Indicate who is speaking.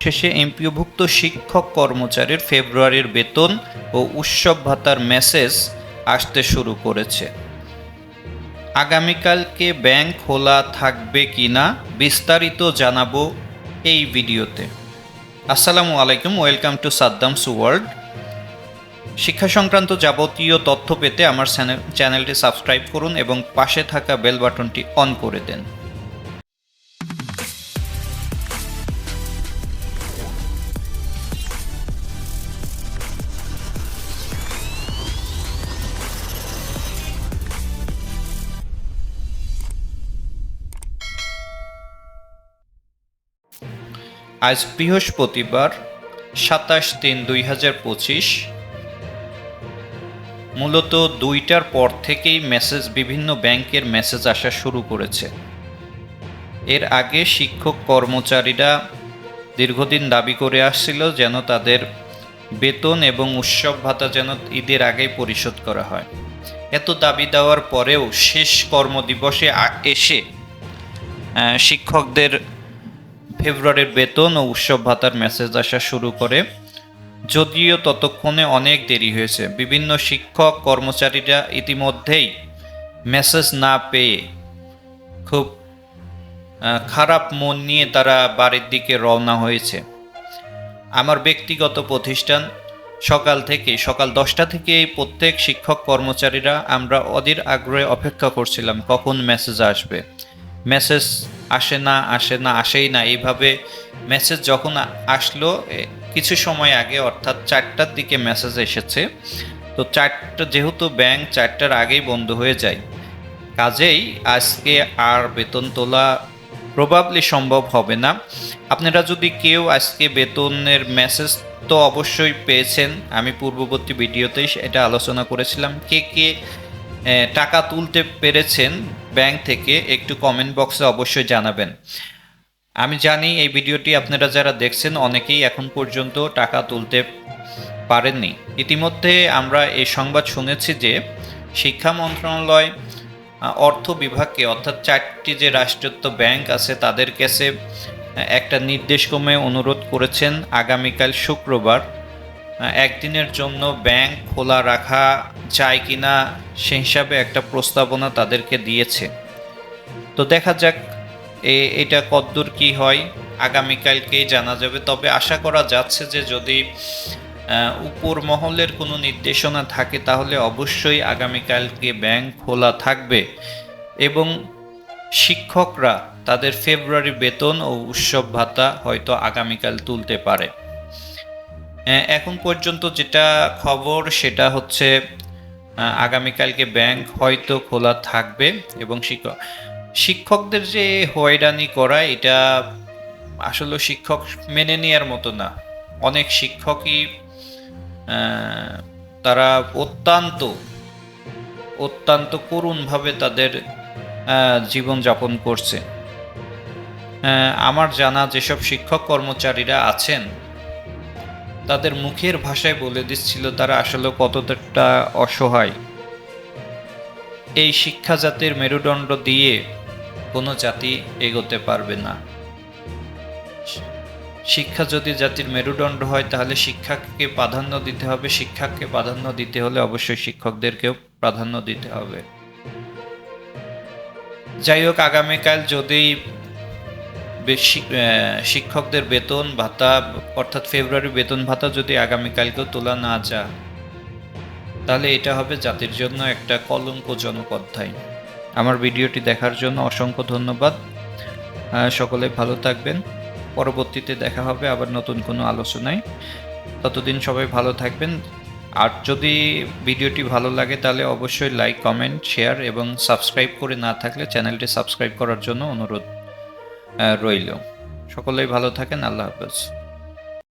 Speaker 1: শেষে এমপিওভুক্ত শিক্ষক কর্মচারীর ফেব্রুয়ারির বেতন ও উৎসব ভাতার মেসেজ আসতে শুরু করেছে। আগামীকালকে ব্যাংক খোলা থাকবে কিনা বিস্তারিত জানাবো এই ভিডিওতে। আসসালামু আলাইকুম, ওয়েলকাম টু সাদ্দামস ওয়ার্ল্ড। শিক্ষা সংক্রান্ত যাবতীয় তথ্য পেতে আমার চ্যানেলটি সাবস্ক্রাইব করুন এবং পাশে থাকা বেল বাটনটি অন করে দেন। আজ বৃহস্পতিবার 27/3/2025। মূলত 2টার পর থেকেই বিভিন্ন ব্যাংকের মেসেজ আসা শুরু করেছে। এর আগে শিক্ষক কর্মচারীরা দীর্ঘদিন দাবি করে আসছিল যেন তাদের বেতন এবং উৎসব ভাতা যেন ঈদের আগেই পরিশোধ করা হয়। এত দাবি দেওয়ার পরেও শেষ কর্মদিবসে এসে শিক্ষকদের ফেব্রুয়ারির বেতন ও উৎসব ভাতার মেসেজ আসা শুরু করে, যদিও ততক্ষণে অনেক দেরি হয়েছে। বিভিন্ন শিক্ষক কর্মচারীরা ইতিমধ্যেই মেসেজ না পেয়ে খুব খারাপ মন নিয়ে তারা বাড়ির দিকে রওনা হয়েছে। আমার ব্যক্তিগত প্রতিষ্ঠান সকাল 10টা থেকে প্রত্যেক শিক্ষক কর্মচারীরা আমরা অধীর আগ্রহে অপেক্ষা করছিলাম কখন মেসেজ আসবে। মেসেজ আসেই না। এইভাবে মেসেজ যখন আসলো কিছু সময় আগে, অর্থাৎ 4টার দিকে মেসেজ এসেছে। তো 4টা, যেহেতু ব্যাংক 4টার আগেই বন্ধ হয়ে যায়, কাজেই আজকে আর বেতন তোলা প্রবাবলি সম্ভব হবে না। আপনারা যদি কেউ আজকে বেতনের মেসেজ তো অবশ্যই পেয়েছেন, আমি পূর্ববর্তী ভিডিওতেই এটা আলোচনা করেছিলাম। কে টাকা তুলতে পেরেছেন ব্যাংক থেকে একটু কমেন্ট বক্সে অবশ্যই জানাবেন। আমি জানি এই ভিডিওটি আপনারা যারা দেখছেন অনেকেই এখন পর্যন্ত টাকা তুলতে পারেননি। ইতিমধ্যে আমরা এই সংবাদ শুনেছি যে শিক্ষা মন্ত্রণালয় অর্থ বিভাগকে, অর্থাৎ 4টি যে রাষ্ট্রায়ত্ত ব্যাংক আছে তাদের কাছে একটা নির্দেশক্রমে অনুরোধ করেছেন আগামীকাল শুক্রবার একদিনের জন্য ব্যাংক খোলা রাখা যায় কিনা সে হিসাবে একটা প্রস্তাবনা তাদেরকে দিয়েছে। তো দেখা যাক এটা কতদূর কি হয়, আগামীকালকেই জানা যাবে। তবে আশা করা যাচ্ছে যে যদি উপর মহলের কোনো নির্দেশনা থাকে তাহলে অবশ্যই আগামীকালকে ব্যাংক খোলা থাকবে এবং শিক্ষকরা তাদের ফেব্রুয়ারি বেতন ও উৎসব ভাতা হয়তো আগামীকাল তুলতে পারে। এখন পর্যন্ত যেটা খবর সেটা হচ্ছে আগামীকালকে ব্যাংক হয়তো খোলা থাকবে এবং শিক্ষকদের যে হয়রানি করা, এটা আসলে শিক্ষক মেনে নেওয়ার মতো না। অনেক শিক্ষকই তারা অত্যন্ত করুণভাবে তাদের জীবনযাপন করছে। আমার জানা যেসব শিক্ষক কর্মচারীরা আছেন তাদের মুখের ভাষায় বলে দিচ্ছিল তারা আসলে কতটা অসহায়। এই শিক্ষা জাতির মেরুদণ্ড দিয়ে কোনো জাতি এগোতে পারবে না। শিক্ষা যদি জাতির মেরুদণ্ড হয় তাহলে শিক্ষাকে প্রাধান্য দিতে হবে। শিক্ষাকে প্রাধান্য দিতে হলে অবশ্যই শিক্ষকদেরকেও প্রাধান্য দিতে হবে। যাই হোক, আগামীকাল যদি শিক্ষকদের বেতন ভাতা, অর্থাৎ ফেব্রুয়ারি বেতন ভাতা যদি আগামীকালকেও তোলা না যায় তাহলে এটা হবে জাতির জন্য একটা কলঙ্কজনক অধ্যায়। আমার ভিডিওটি দেখার জন্য অসংখ্য ধন্যবাদ। সকলে ভালো থাকবেন। পরবর্তীতে দেখা হবে আবার নতুন কোনো আলোচনায়। ততদিন সবাই ভালো থাকবেন। আর যদি ভিডিওটি ভালো লাগে তাহলে অবশ্যই লাইক, কমেন্ট, শেয়ার এবং সাবস্ক্রাইব করে না থাকলে চ্যানেলটি সাবস্ক্রাইব করার জন্য অনুরোধ রইল। সকলেই ভালো থাকেন। আল্লাহ হাফেজ।